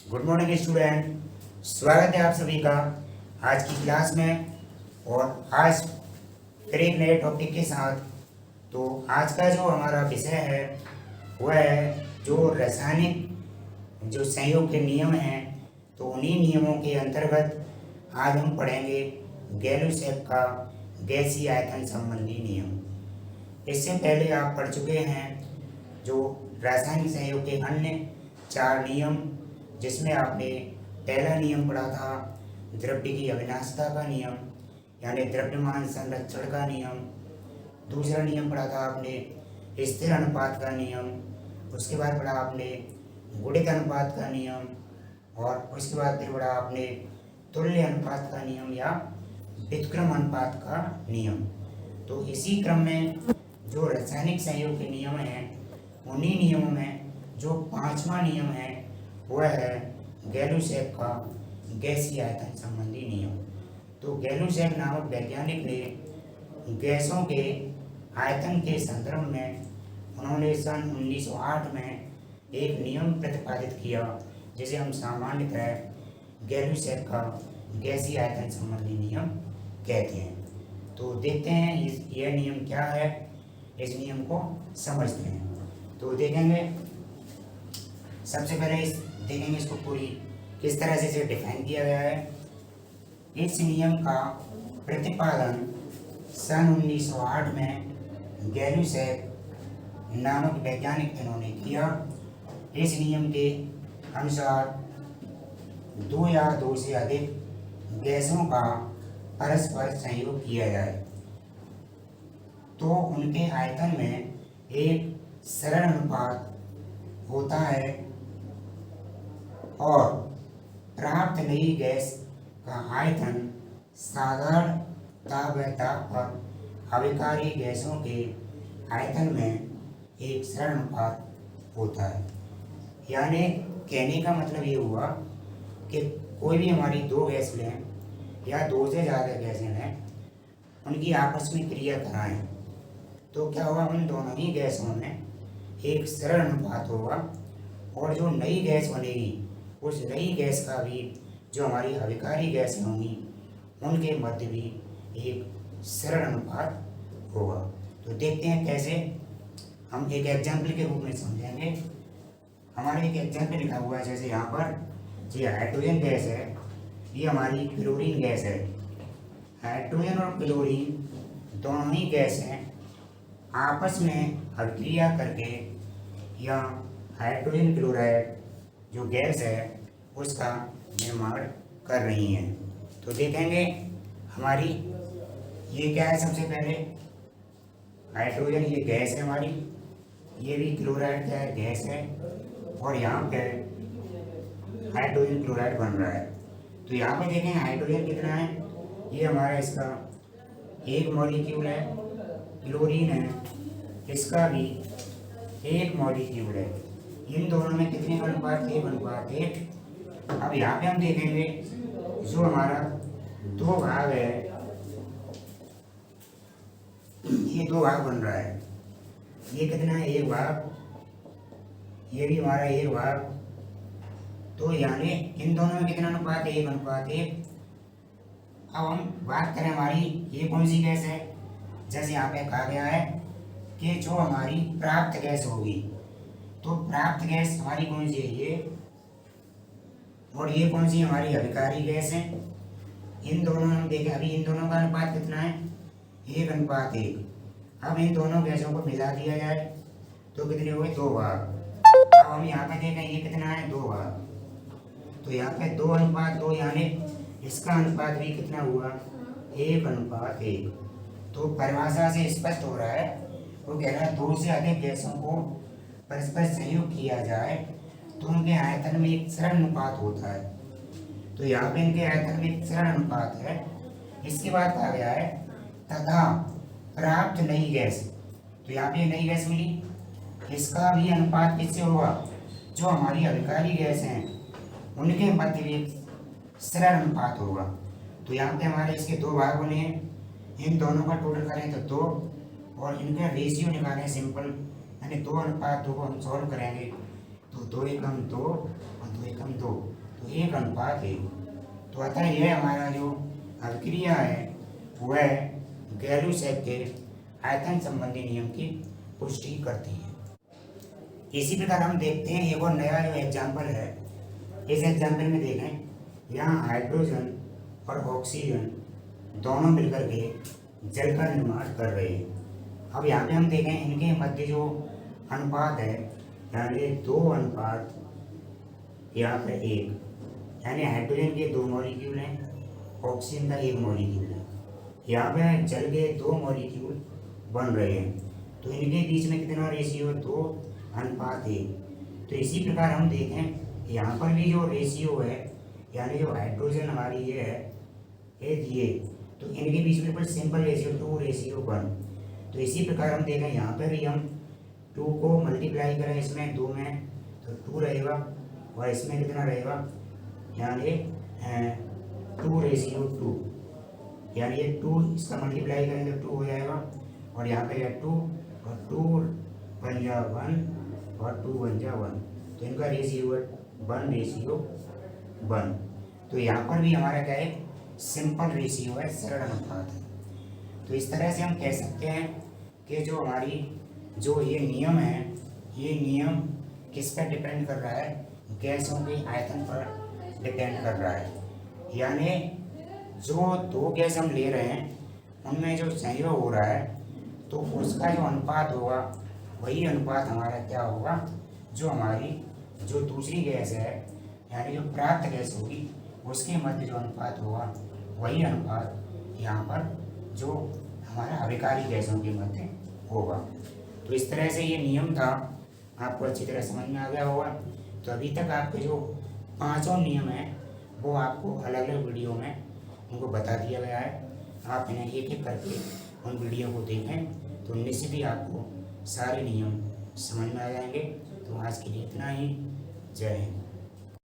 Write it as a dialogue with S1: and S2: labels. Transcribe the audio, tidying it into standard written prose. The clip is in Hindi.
S1: गुड मॉर्निंग स्टूडेंट, स्वागत है आप सभी का आज की क्लास में। और आज फिर एक नए टॉपिक के साथ। तो आज का जो हमारा विषय है वह है जो रासायनिक जो संयोग के नियम हैं। तो उन्हीं नियमों के अंतर्गत आज हम पढ़ेंगे गैलुसेफ का गैसीय आयतन संबंधी नियम। इससे पहले आप पढ़ चुके हैं जो रासायनिक संयोग के अन्य 4 नियम, जिसमें आपने पहला नियम पढ़ा था द्रव्य की अविनाशिता का नियम, यानी द्रव्यमान संरक्षण का नियम। दूसरा नियम पढ़ा था आपने स्थिर अनुपात का नियम। उसके बाद पढ़ा आपने गुणित अनुपात का नियम, और उसके बाद फिर पढ़ा आपने तुल्य अनुपात का नियम या व्युत्क्रम अनुपात का नियम। तो इसी क्रम में जो रासायनिक संयोग के नियम हैं, उन्हीं नियमों में जो 5वां नियम है वह है गैलुसेफ का गैसीय आयतन संबंधी नियम। तो गैलुसेफ नामक वैज्ञानिक ने गैसों के आयतन के संदर्भ में उन्होंने सन 1908 में एक नियम प्रतिपादित किया, जिसे हम सामान्यतः गैलुसेफ का गैसीय आयतन संबंधी नियम कहते हैं। तो देखते हैं यह नियम क्या है, इस नियम को समझते हैं। तो देखेंगे सबसे पहले देखेंगे इसको पूरी किस तरह से इसे डिफाइन किया गया है। इस नियम का प्रतिपादन सन 1908 में गैलुसेफ नामक वैज्ञानिक इन्होंने किया। इस नियम के अनुसार 2 या 2 से अधिक गैसों का परस्पर संयोग किया जाए तो उनके आयतन में एक सरल अनुपात होता है, और प्राप्त नई गैस का आयतन साधारण ताप व ताप पर अभिकारी गैसों के आयतन में एक सरल अनुपात होता है। यानी कहने का मतलब ये हुआ कि कोई भी हमारी 2 गैस लें या 2 से ज़्यादा गैसें लें, उनकी आपस में क्रिया कराएं तो क्या होगा, उन दोनों ही गैसों में एक सरल अनुपात होगा, और जो नई गैस बनेगी उस नई गैस का भी जो हमारी अभिकारी गैसें होंगी उनके मध्य भी एक सरल अनुपात होगा। तो देखते हैं कैसे, हम एक एग्जाम्पल के रूप में समझेंगे। हमारे एक एग्जाम्पल लिखा हुआ है, जैसे यहाँ पर ये हाइड्रोजन गैस है, ये हमारी क्लोरीन गैस है। हाइड्रोजन और क्लोरीन दोनों ही गैस हैं आपस में अभिक्रिया करके या हाइड्रोजन क्लोराइड जो गैस है उसका निर्माण कर रही हैं। तो देखेंगे हमारी ये क्या है, सबसे पहले हाइड्रोजन ये गैस है हमारी, ये भी क्लोराइड क्या है, गैस है, और यहाँ पे हाइड्रोजन क्लोराइड बन रहा है। तो यहाँ पे देखें हाइड्रोजन कितना है, ये हमारा इसका 1 मॉलिक्यूल है, क्लोरीन है इसका भी 1 मॉलिक्यूल है। इन दोनों में कितने अनुपात, 1 अनुपात 1। अब यहाँ पे हम देखेंगे जो हमारा 2 भाग है, ये 2 भाग बन रहा है। ये कितना है, 1 भाग, ये भी हमारा 1 भाग। तो यानी इन दोनों में कितना अनुपात है, 1 अनुपात 1। अब हम बात करें हमारी ये कौन सी गैस है, जैसे यहाँ पे कहा गया है कि जो हमारी प्राप्त गैस होगी, तो प्राप्त गैस हमारी कौन सी है, ये, और ये कौन सी हमारी अभिकारी गैस है। इन दोनों में हम देखें अभी इन दोनों का अनुपात कितना है, 1 अनुपात 1। अब इन दोनों गैसों को मिला दिया जाए तो कितने हुए, 2 भाग। अब हम यहाँ पे देखें ये कितना है, 2 भाग। तो यहाँ पे 2 अनुपात 2, यानी इसका अनुपात भी कितना हुआ, 1 अनुपात 1। तो परिभाषा से स्पष्ट हो रहा है, वो कह रहा है 2 से अधिक गैसों को परस्पर संयोग किया जाए तो उनके आयतन में एक सरल अनुपात होता है। तो यहाँ पे इनके आयतन में एक सरल अनुपात है। इसके बाद कहा गया है तथा प्राप्त नई गैस, तो यहाँ पे नई गैस मिली, इसका भी अनुपात किससे होगा, जो हमारी अभिकारी गैस हैं उनके मध्य भी सरल अनुपात होगा। तो यहाँ पे हमारे इसके 2 भाग बने हैं, इन दोनों का टोटल करें तो 2, और इनका रेशियो निकालें सिंपल, यानी 2 अनुपात 2 को हम सॉल्व करेंगे तो 2 एकम 2 और 2 एकम 2, तो 1 अनुपात 1। तो अतः यह हमारा जो अभिक्रिया है वह गैलू-सैग के आयतन संबंधी नियम की पुष्टि करती है। इसी प्रकार हम देखते हैं एक और नया जो एग्जाम्पल है। इस एग्जाम्पल में देखें, यहाँ हाइड्रोजन और ऑक्सीजन दोनों मिलकर के जल का निर्माण कर रहे हैं। अब यहाँ पे हम देखें इनके मध्य जो अनुपात है, यानी 2 अनुपात यहाँ पे 1, यानी हाइड्रोजन के 2 मॉलिक्यूल हैं, ऑक्सीजन का 1 मॉलिक्यूल है। यहाँ पे जल के 2 मॉलिक्यूल बन रहे हैं, तो इनके बीच में कितना रेशियो, 2 अनुपात 1। तो इसी प्रकार हम देखें यहाँ पर भी जो रेशियो है, यानी जो हाइड्रोजन हमारी ये है ये, तो इनके बीच में बिल्कुल सिंपल रेशियो 2:1। तो इसी प्रकार हम देखें यहाँ पर भी हम 2 को मल्टीप्लाई करें इसमें 2 में, तो 2 रहेगा, और इसमें कितना रहेगा, यानी 2:2, यानी ये 2 इसका मल्टीप्लाई करेंगे 2 हो जाएगा, और यहाँ पर यह 2 और 2 बन जा 1 और 2 बन जा 1, तो इनका रेशियो है 1:1। तो यहाँ पर भी हमारा क्या है, सिंपल रेशियो है, सरल अनुपात है। तो इस तरह से हम कह सकते हैं कि जो हमारी जो ये नियम है, ये नियम किस पर डिपेंड कर रहा है, गैसों के आयतन पर डिपेंड कर रहा है। यानी जो 2 गैस हम ले रहे हैं उनमें जो संयोग हो रहा है, तो उसका जो अनुपात होगा वही अनुपात हमारा क्या होगा, जो हमारी जो दूसरी गैस है, यानी जो प्राप्त गैस होगी उसके मध्य जो अनुपात होगा वही अनुपात यहाँ पर जो हमारा अभिकारी गैसों के मध्य होगा। तो इस तरह से ये नियम था, आपको अच्छी तरह समझ में आ गया होगा। तो अभी तक आपके जो 5 नियम हैं वो आपको अलग अलग वीडियो में उनको बता दिया गया है। आप इन्हें एक एक करके उन वीडियो को देखें तो निश्चित ही आपको सारे नियम समझ में आ जाएंगे। तो आज के लिए इतना ही। जय हिंद।